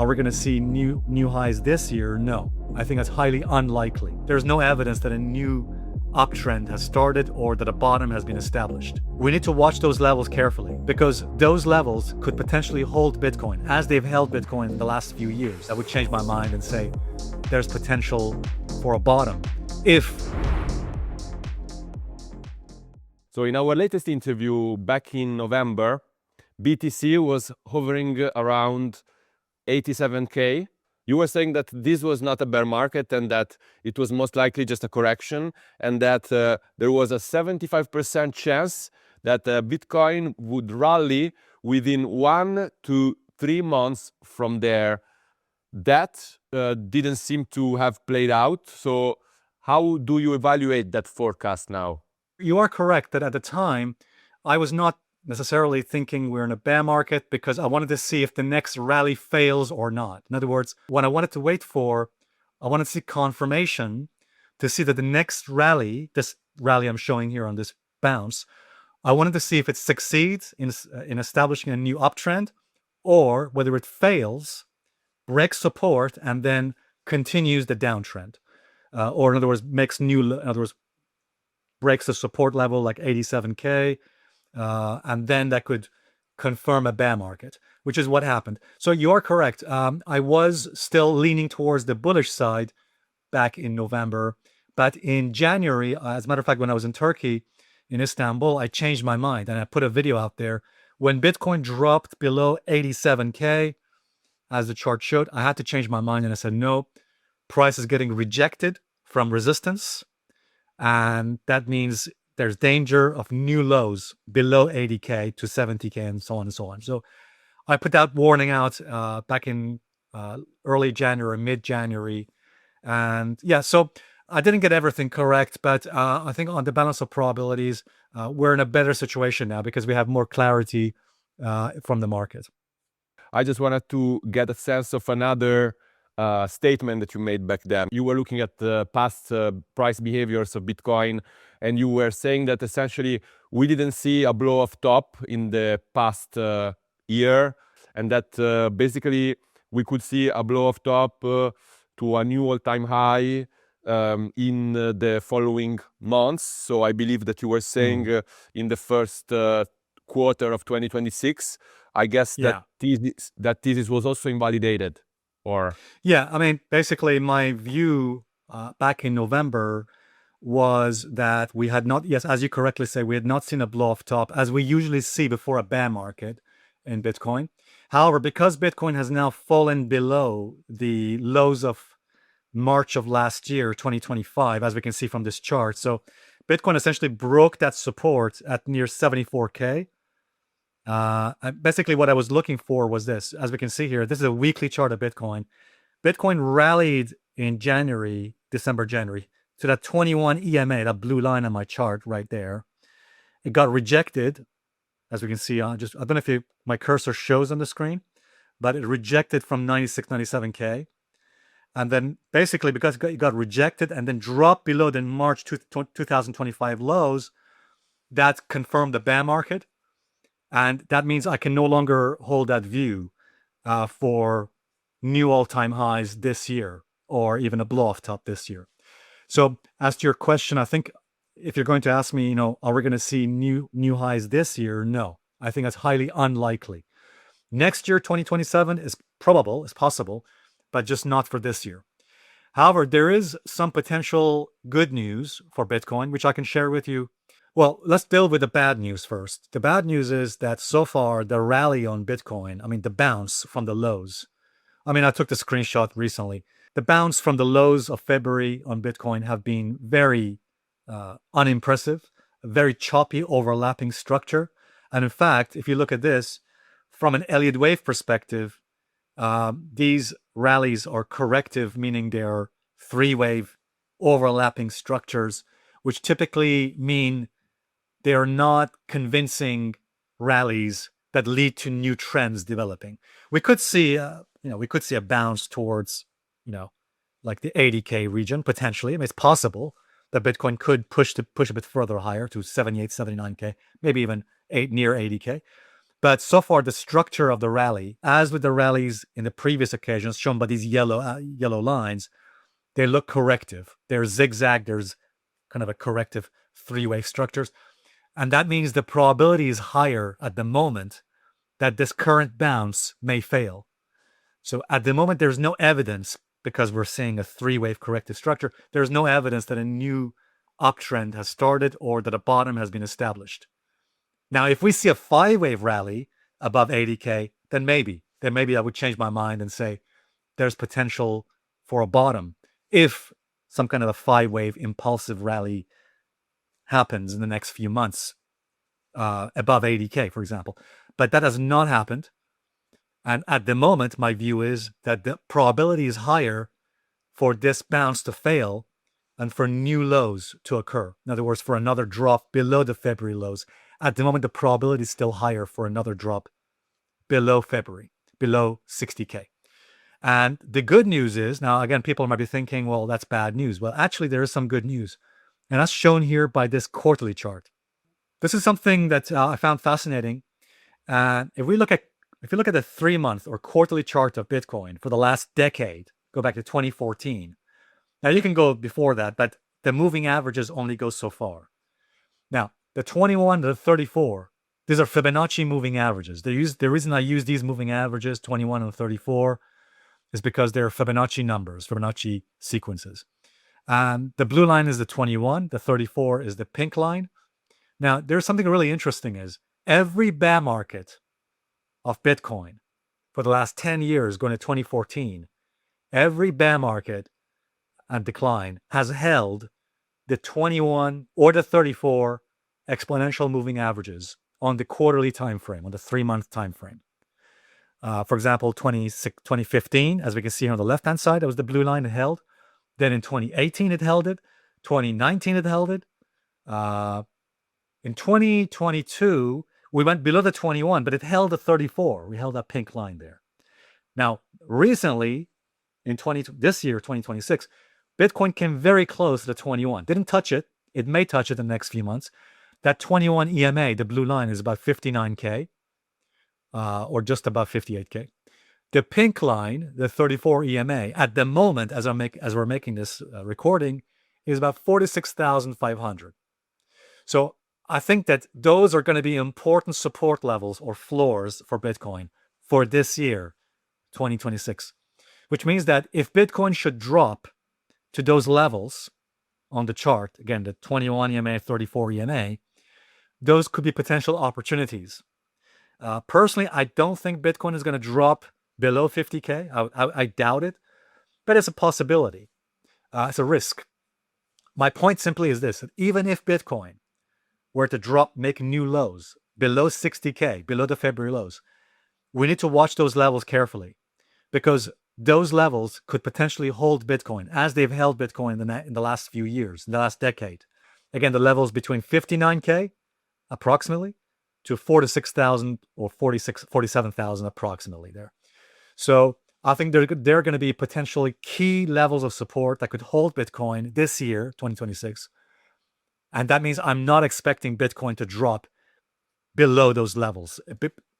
are we going to see new highs this year? No, I think that's highly unlikely. There's no evidence that a new uptrend has started or that a bottom has been established. We need to watch those levels carefully because those levels could potentially hold Bitcoin as they've held Bitcoin in the last few years. That would change my mind and say there's potential for a bottom if. So in our latest interview back in November, BTC was hovering around 87K. You were saying that this was not a bear market and that it was most likely just a correction, and that there was a 75% chance that Bitcoin would rally within 1 to 3 months from there. That didn't seem to have played out. So how do you evaluate that forecast now? You are correct that at the time, I was not necessarily thinking we're in a bear market because I wanted to see if the next rally fails or not. In other words, what I wanted to wait for, I wanted to see confirmation to see that the next rally, this rally I'm showing here on this bounce, I wanted to see if it succeeds in establishing a new uptrend or whether it fails, breaks support, and then continues the downtrend. Or in other words, breaks the support level like 87K, and then that could confirm a bear market, which is what happened. So you're correct. I was still leaning towards the bullish side back in November, but in January, as a matter of fact, when I was in Turkey, in Istanbul, I changed my mind and I put a video out there. When Bitcoin dropped below 87K, as the chart showed, I had to change my mind and I said, no, price is getting rejected from resistance. And that means there's danger of new lows below 80K to 70K and so on and so on. So I put that warning out back in early January, mid-January. And yeah, so I didn't get everything correct, but I think on the balance of probabilities, we're in a better situation now because we have more clarity from the market. I just wanted to get a sense of another statement that you made back then. You were looking at the past price behaviors of Bitcoin, and you were saying that essentially we didn't see a blow off top in the past year, and that basically we could see a blow off top to a new all-time high in the following months. So I believe that you were saying in the first quarter of 2026. I guess that thesis was also invalidated. Or yeah, I mean, basically my view back in November was that we had not, yes, as you correctly say, we had not seen a blow off top as we usually see before a bear market in Bitcoin. However, because Bitcoin has now fallen below the lows of March of last year, 2025, as we can see from this chart. So Bitcoin essentially broke that support at near 74K. Basically what I was looking for was this. As we can see here, this is a weekly chart of Bitcoin. Bitcoin rallied in December, January, to that 21 EMA, that blue line on my chart right there. It got rejected, as we can see. I don't know if my cursor shows on the screen, but it rejected from 96, 97K. And then basically because it got rejected and then dropped below the March 2025 lows, that confirmed the bear market. And that means I can no longer hold that view for new all-time highs this year or even a blow-off top this year. So as to your question, I think if you're going to ask me, are we going to see new highs this year? No, I think that's highly unlikely. Next year, 2027 is probable, is possible, but just not for this year. However, there is some potential good news for Bitcoin, which I can share with you. Well, let's deal with the bad news first. The bad news is that so far, the rally on Bitcoin, the bounce from the lows. I took the screenshot recently. The bounce from the lows of February on Bitcoin have been very unimpressive, very choppy, overlapping structure. And in fact, if you look at this, from an Elliott wave perspective, these rallies are corrective, meaning they're three-wave overlapping structures, which typically mean they are not convincing rallies that lead to new trends developing. We could see, a bounce towards, like the 80K region potentially. It's possible that Bitcoin could push a bit further higher to 78, 79K, maybe even near 80K. But so far, the structure of the rally, as with the rallies in the previous occasions shown by these yellow lines, they look corrective. They're zigzag. There's kind of a corrective three-wave structures. And that means the probability is higher at the moment that this current bounce may fail. So at the moment, there's no evidence, because we're seeing a three-wave corrective structure, there's no evidence that a new uptrend has started or that a bottom has been established. Now, if we see a five-wave rally above 80K, then maybe I would change my mind and say there's potential for a bottom if some kind of a five-wave impulsive rally happens in the next few months above 80K, for example. But that has not happened. And at the moment, my view is that the probability is higher for this bounce to fail and for new lows to occur. In other words, for another drop below the February lows. At the moment, the probability is still higher for another drop below February, below 60K. And the good news is, now again, people might be thinking, well, that's bad news. Well, actually, there is some good news. And that's shown here by this quarterly chart. This is something that I found fascinating. If you look at the 3-month or quarterly chart of Bitcoin for the last decade, go back to 2014. Now you can go before that, but the moving averages only go so far. Now, the 21 to the 34, these are Fibonacci moving averages. The reason I use these moving averages, 21 and 34, is because they're Fibonacci numbers, Fibonacci sequences. The blue line is the 21, the 34 is the pink line. Now, there's something really interesting is every bear market of Bitcoin for the last 10 years, going to 2014, every bear market and decline has held the 21 or the 34 exponential moving averages on the quarterly time frame, on the 3-month time frame. For example, 2015, as we can see on the left-hand side, that was the blue line it held. Then in 2018, it held it. 2019, it held it. In 2022, we went below the 21, but it held the 34. We held that pink line there. Now, recently, this year, 2026, Bitcoin came very close to the 21. Didn't touch it. It may touch it in the next few months. That 21 EMA, the blue line, is about 59K, or just about 58K. The pink line, the 34 EMA, at the moment, as we're making this recording, is about 46,500. So I think that those are going to be important support levels or floors for Bitcoin for this year, 2026, which means that if Bitcoin should drop to those levels on the chart, again, the 21 EMA, 34 EMA, those could be potential opportunities. Personally, I don't think Bitcoin is going to drop below 50K. I doubt it, but it's a possibility. It's a risk. My point simply is this, that even if Bitcoin were to make new lows below 60K, below the February lows, we need to watch those levels carefully, because those levels could potentially hold Bitcoin as they've held Bitcoin in the last few years, in the last decade. Again, the levels between 59K approximately to 46,000 or 47,000 approximately there. So I think they're going to be potentially key levels of support that could hold Bitcoin this year, 2026. And that means I'm not expecting Bitcoin to drop below those levels,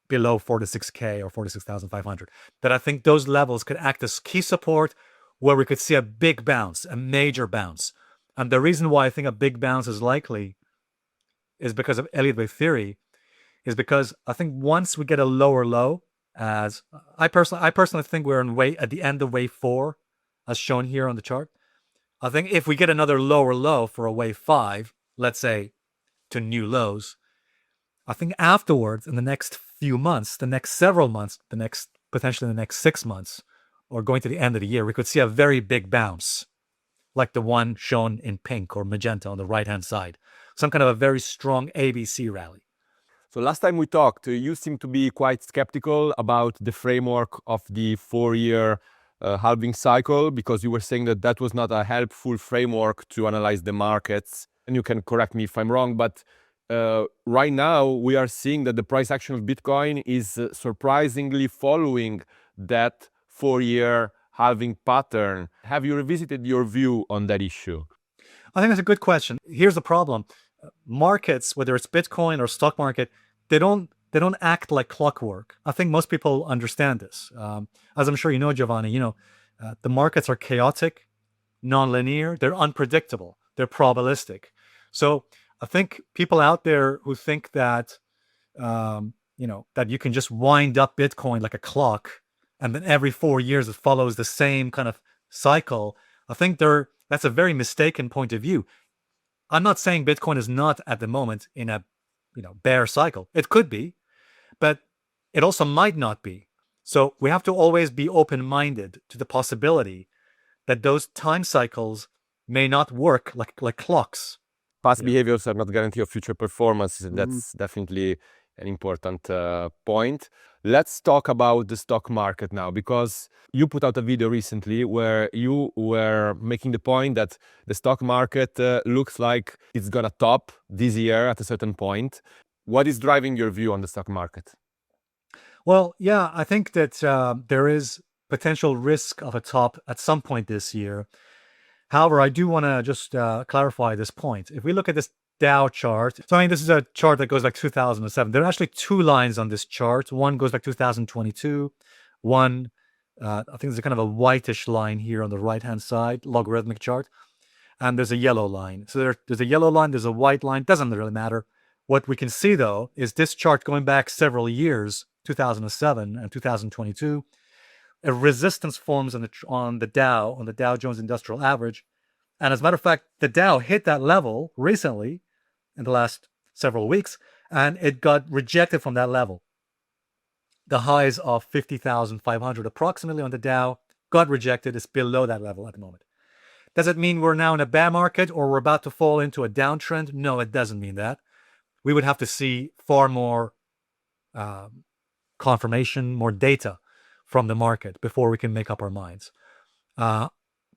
below 46K or 46,500. That I think those levels could act as key support where we could see a big bounce, a major bounce. And the reason why I think a big bounce is likely is because of Elliott wave theory, is because I think once we get a lower low, as I personally think we're at the end of wave 4, as shown here on the chart. I think if we get another lower low for a wave 5, let's say to new lows, I think afterwards, in the next few months, the next several months, potentially the next 6 months, or going to the end of the year, we could see a very big bounce, like the one shown in pink or magenta on the right-hand side. Some kind of a very strong ABC rally. So last time we talked, you seemed to be quite skeptical about the framework of the 4-year halving cycle, because you were saying that that was not a helpful framework to analyze the markets. And you can correct me if I'm wrong, but right now we are seeing that the price action of Bitcoin is surprisingly following that 4-year halving pattern. Have you revisited your view on that issue? I think that's a good question. Here's the problem. Markets, whether it's Bitcoin or stock market, they don't they don't act like clockwork. I think most people understand this. As I'm sure you know, Giovanni, the markets are chaotic, non-linear, they're unpredictable, they're probabilistic. So I think people out there who think that that you can just wind up Bitcoin like a clock, and then every 4 years it follows the same kind of cycle. I think that's a very mistaken point of view. I'm not saying Bitcoin is not at the moment in a bear cycle. It could be, but it also might not be. So we have to always be open-minded to the possibility that those time cycles may not work like clocks. Past behaviors are not guarantee of future performance. That's definitely an important point. Let's talk about the stock market now, because you put out a video recently where you were making the point that the stock market looks like it's gonna top this year at a certain point. What is driving your view on the stock market? Well, yeah, I think that there is potential risk of a top at some point this year. However, I do want to just clarify this point. If we look at this Dow chart, so I mean, this is a chart that goes back 2007. There are actually two lines on this chart. One goes back 2022. One, I think there's a kind of a whitish line here on the right-hand side, logarithmic chart. And there's a yellow line. So there's a yellow line, there's a white line. Doesn't really matter. What we can see, though, is this chart going back several years, 2007 and 2022. A resistance forms on the Dow Jones Industrial Average. And as a matter of fact, the Dow hit that level recently in the last several weeks, and it got rejected from that level. The highs of 50,500 approximately on the Dow got rejected. It's below that level at the moment. Does it mean we're now in a bear market or we're about to fall into a downtrend? No, it doesn't mean that. We would have to see far more confirmation, more data from the market before we can make up our minds.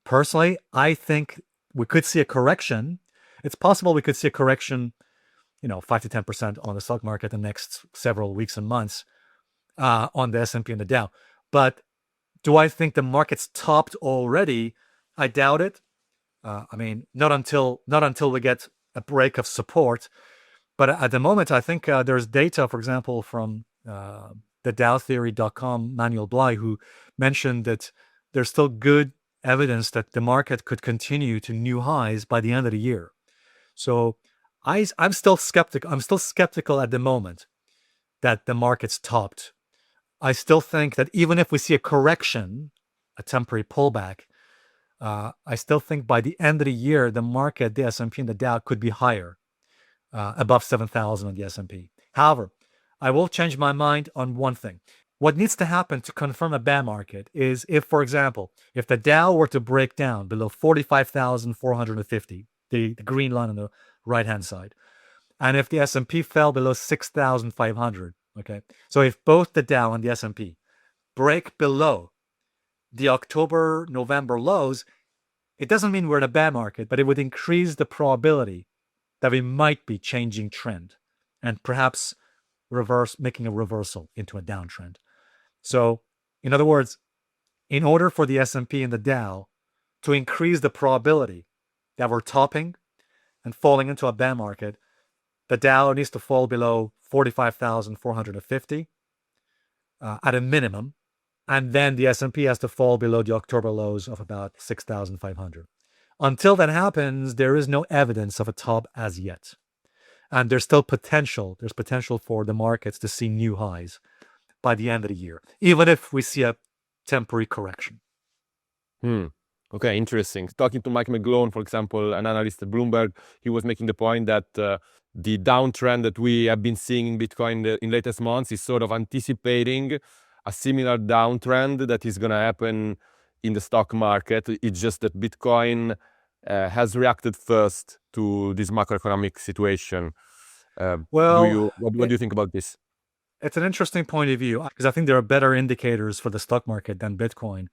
Personally, I think we could see a correction. It's possible we could see a correction, 5 to 10% on the stock market the next several weeks and months on the S&P and the Dow. But do I think the market's topped already? I doubt it. I mean, not until we get a break of support. But at the moment, I think there's data, for example, from the DowTheory.com, Manuel Bly, who mentioned that there's still good evidence that the market could continue to new highs by the end of the year. So I'm still skeptical. I'm still skeptical at the moment that the market's topped. I still think that even if we see a correction, a temporary pullback, I still think by the end of the year, the market, the S&P and the Dow could be higher, above 7,000 on the S&P. However, I will change my mind on one thing. What needs to happen to confirm a bear market is if, for example, if the Dow were to break down below 45,450, the green line on the right-hand side, and if the S&P fell below 6,500, okay? So if both the Dow and the S&P break below the October, November lows, it doesn't mean we're in a bear market, but it would increase the probability that we might be changing trend and perhaps making a reversal into a downtrend. So, in other words, in order for the S&P and the Dow to increase the probability that we're topping and falling into a bear market, the Dow needs to fall below 45,450 at a minimum, and then the S&P has to fall below the October lows of about 6,500. Until that happens, there is no evidence of a top as yet. And there's still potential. There's potential for the markets to see new highs by the end of the year, even if we see a temporary correction. Okay, interesting. Talking to Mike McGlone, for example, an analyst at Bloomberg, he was making the point that the downtrend that we have been seeing in Bitcoin in latest months is sort of anticipating a similar downtrend that is going to happen in the stock market. It's just that Bitcoin has reacted first to this macroeconomic situation. What do you think about this? It's an interesting point of view because I think there are better indicators for the stock market than Bitcoin.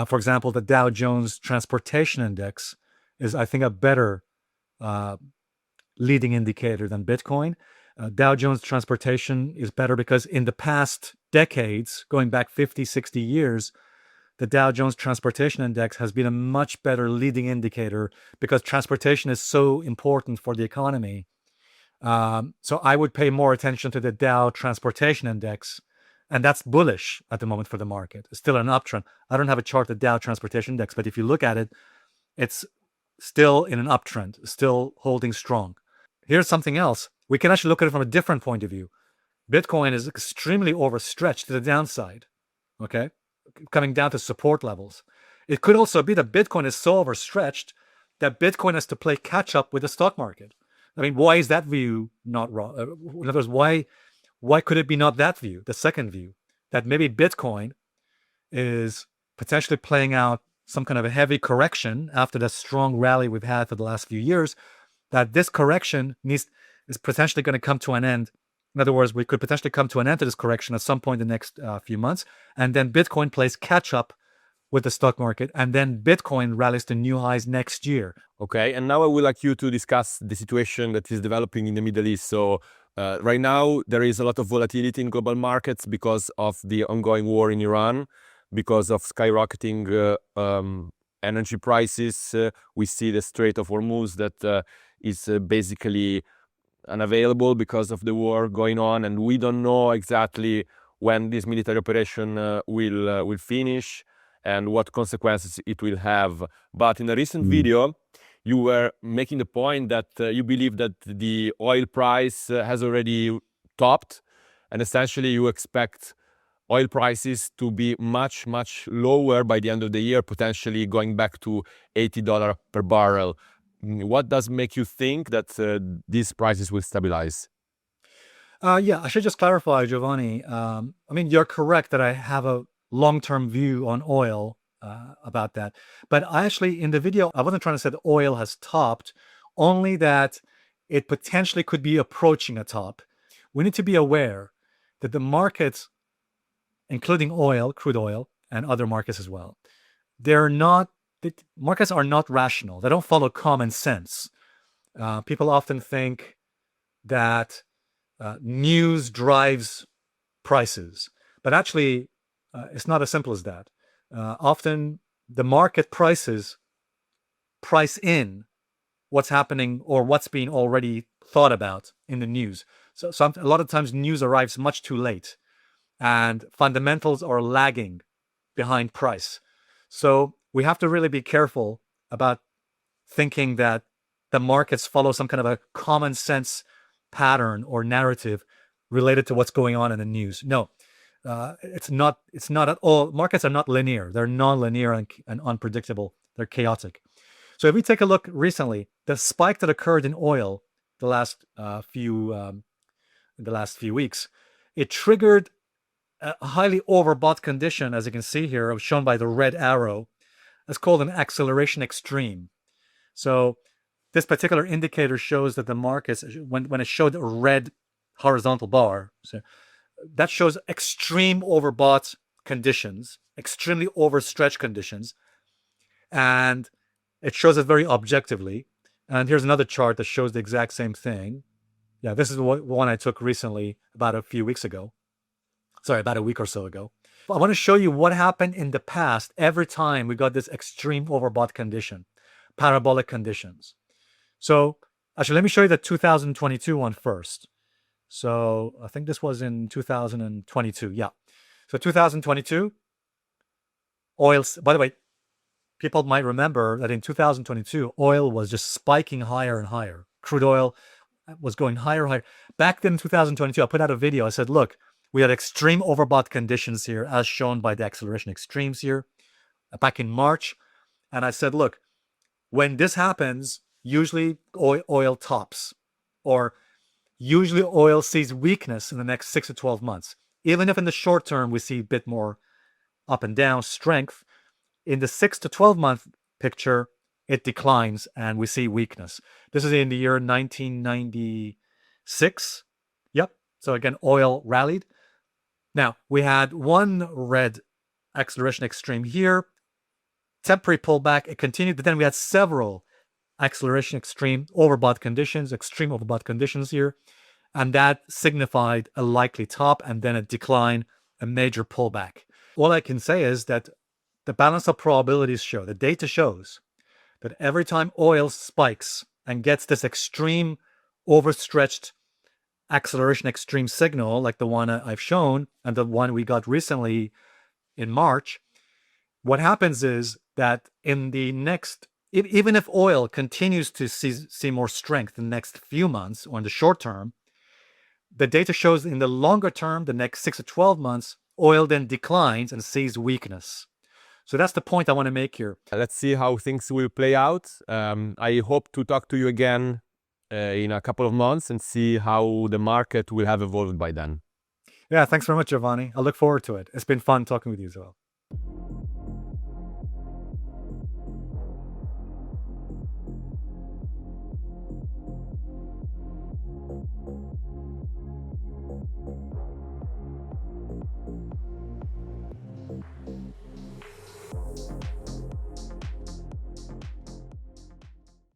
For example, the Dow Jones Transportation Index is, I think, a better leading indicator than Bitcoin. Dow Jones Transportation is better because in the past decades, going back 50, 60 years, the Dow Jones Transportation Index has been a much better leading indicator because transportation is so important for the economy. So I would pay more attention to the Dow Transportation Index, and that's bullish at the moment for the market. It's still an uptrend. I don't have a chart of the Dow Transportation Index, but if you look at it, it's still in an uptrend, still holding strong. Here's something else. We can actually look at it from a different point of view. Bitcoin is extremely overstretched to the downside, okay? Coming down to support levels. It could also be that Bitcoin is so overstretched that Bitcoin has to play catch up with the stock market. I mean, why is that view not wrong? In other words, why could it be not that view, the second view, that maybe Bitcoin is potentially playing out some kind of a heavy correction after the strong rally we've had for the last few years, that this correction is potentially going to come to an end. In other words, we could potentially come to an end to this correction at some point in the next few months, and then Bitcoin plays catch up with the stock market, and then Bitcoin rallies to new highs next year. Okay, and now I would like you to discuss the situation that is developing in the Middle East. So right now there is a lot of volatility in global markets because of the ongoing war in Iran, because of skyrocketing energy prices. We see the Strait of Hormuz that is basically unavailable because of the war going on, and we don't know exactly when this military operation will finish and what consequences it will have. But in a recent video, you were making the point that you believe that the oil price has already topped, and essentially you expect oil prices to be much, much lower by the end of the year, potentially going back to $80 per barrel. What does make you think that these prices will stabilize? Yeah, I should just clarify, Giovanni. I mean, you're correct that I have a long-term view on oil about that. But I actually, in the video, I wasn't trying to say that oil has topped, only that it potentially could be approaching a top. We need to be aware that the markets, including oil, crude oil, and other markets as well, markets are not rational. They don't follow common sense. People often think that news drives prices, but actually, it's not as simple as that. Often, the market price in what's happening or what's being already thought about in the news. So a lot of times, news arrives much too late, and fundamentals are lagging behind price. So we have to really be careful about thinking that the markets follow some kind of a common sense pattern or narrative related to what's going on in the news. No, it's not at all. Markets are not linear. They're non-linear and unpredictable. They're chaotic. So if we take a look recently, the spike that occurred in oil the last few weeks, it triggered a highly overbought condition, as you can see here, shown by the red arrow. It's called an acceleration extreme. So this particular indicator shows that the markets, when it showed a red horizontal bar, so that shows extreme overbought conditions, extremely overstretched conditions, and it shows it very objectively. And here's another chart that shows the exact same thing. Yeah, this is the one I took recently, about a week or so ago. I want to show you what happened in the past every time we got this extreme overbought condition, parabolic conditions. So actually, let me show you the 2022 one first. So I think this was in 2022. Yeah. So 2022, oil, by the way, people might remember that in 2022, oil was just spiking higher and higher. Crude oil was going higher and higher. Back then in 2022, I put out a video. I said, look, we had extreme overbought conditions here, as shown by the acceleration extremes here, back in March. And I said, look, when this happens, usually oil tops, or usually oil sees weakness in the next 6 to 12 months. Even if in the short term we see a bit more up and down strength, in the 6 to 12 month picture, it declines and we see weakness. This is in the year 1996. Yep. So again, oil rallied. Now, we had one red acceleration extreme here, temporary pullback, it continued, but then we had several acceleration extreme overbought conditions, extreme overbought conditions here, and that signified a likely top and then a decline, a major pullback. All I can say is that the balance of probabilities show, the data shows that every time oil spikes and gets this extreme overstretched acceleration extreme signal like the one I've shown and the one we got recently in March, what happens is that in the next, even if oil continues to see more strength in the next few months or in the short term, the data shows in the longer term, the next 6 to 12 months, oil then declines and sees weakness. So that's the point I want to make here. Let's see how things will play out. I hope to talk to you again in a couple of months and see how the market will have evolved by then. Yeah, thanks very much, Giovanni. I look forward to it. It's been fun talking with you as well.